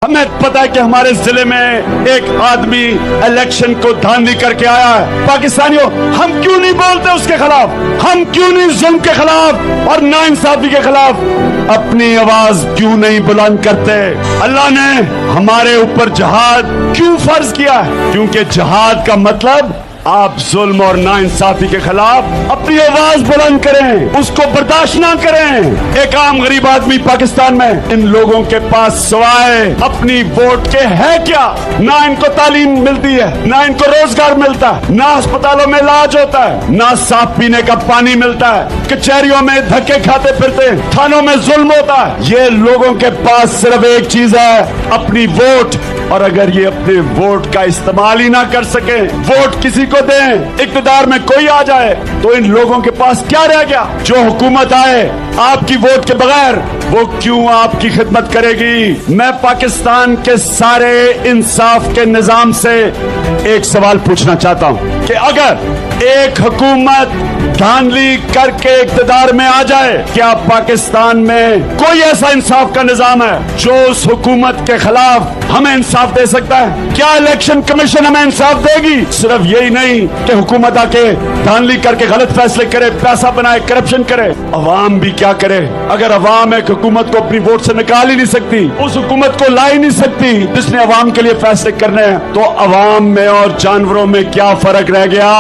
ہمیں پتا ہے کہ ہمارے ضلع میں ایک آدمی الیکشن کو دھاندلی کر کے آیا ہے. پاکستانیوں، ہم کیوں نہیں بولتے اس کے خلاف؟ ہم کیوں نہیں ظلم کے خلاف اور ناانصافی کے خلاف اپنی آواز کیوں نہیں بلند کرتے؟ اللہ نے ہمارے اوپر جہاد کیوں فرض کیا ہے؟ کیونکہ جہاد کا مطلب آپ ظلم اور ناانصافی کے خلاف اپنی آواز بلند کریں، اس کو برداشت نہ کریں. ایک عام غریب آدمی پاکستان میں، ان لوگوں کے پاس سوائے اپنی ووٹ کے ہے کیا؟ نہ ان کو تعلیم ملتی ہے، نہ ان کو روزگار ملتا ہے، نہ ہسپتالوں میں علاج ہوتا ہے، نہ صاف پینے کا پانی ملتا ہے، کچہریوں میں دھکے کھاتے پھرتے، تھانوں میں ظلم ہوتا ہے. یہ لوگوں کے پاس صرف ایک چیز ہے، اپنی ووٹ. اور اگر یہ اپنے ووٹ کا استعمال ہی نہ کر سکیں، ووٹ کسی کو دیں، اقتدار میں کوئی آ جائے، تو ان لوگوں کے پاس کیا رہ گیا؟ جو حکومت آئے آپ کی ووٹ کے بغیر، وہ کیوں آپ کی خدمت کرے گی؟ میں پاکستان کے سارے انصاف کے نظام سے ایک سوال پوچھنا چاہتا ہوں کہ اگر ایک حکومت دھاندلی کر کے اقتدار میں آ جائے، کیا پاکستان میں کوئی ایسا انصاف کا نظام ہے جو اس حکومت کے خلاف ہمیں انصاف دے سکتا ہے؟ کیا الیکشن کمیشن ہمیں انصاف دے گی؟ صرف یہی نہیں کہ حکومت آ کے دھاندلی کر کے غلط فیصلے کرے، پیسہ بنائے، کرپشن کرے. عوام بھی کیا کرے؟ اگر عوام ایک حکومت کو اپنی ووٹ سے نکال ہی نہیں سکتی، اس حکومت کو لا ہی نہیں سکتی جس نے عوام کے لیے فیصلے کرنے ہیں، تو عوام میں اور جانوروں میں کیا فرق رہ گیا؟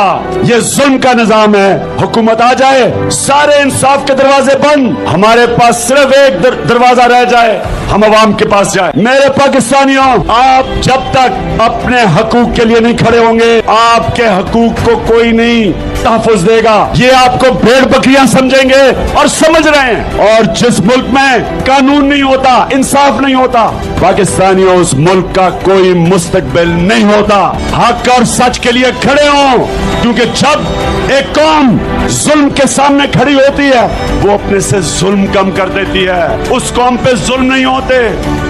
یہ ظلم کا نظام ہے. حکومت آ جائے، سارے انصاف کے دروازے بند، ہمارے پاس صرف ایک دروازہ رہ جائے، ہم عوام کے پاس جائیں. میرے پاکستانیوں، آپ جب تک اپنے حقوق کے لیے نہیں کھڑے ہوں گے، آپ کے حقوق کو کوئی نہیں تحفظ دے گا. یہ آپ کو بھیڑ بکریاں سمجھیں گے اور سمجھ رہے ہیں. اور جس ملک میں قانون نہیں ہوتا، انصاف نہیں ہوتا، پاکستانیوں، اس ملک کا کوئی مستقبل نہیں ہوتا. حق اور سچ کے لیے کھڑے ہوں، کیونکہ جب ایک قوم ظلم کے سامنے کھڑی ہوتی ہے، وہ اپنے سے ظلم کم کر دیتی ہے. اس قوم پہ ظلم نہیں ہوتے،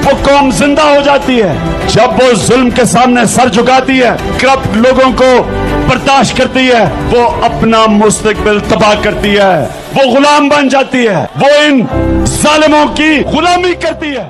وہ قوم زندہ ہو جاتی ہے. جب وہ ظلم کے سامنے سر جھکاتی ہے، کرپٹ لوگوں کو برداشت کرتی ہے، وہ اپنا مستقبل تباہ کرتی ہے، وہ غلام بن جاتی ہے، وہ ان ظالموں کی غلامی کرتی ہے.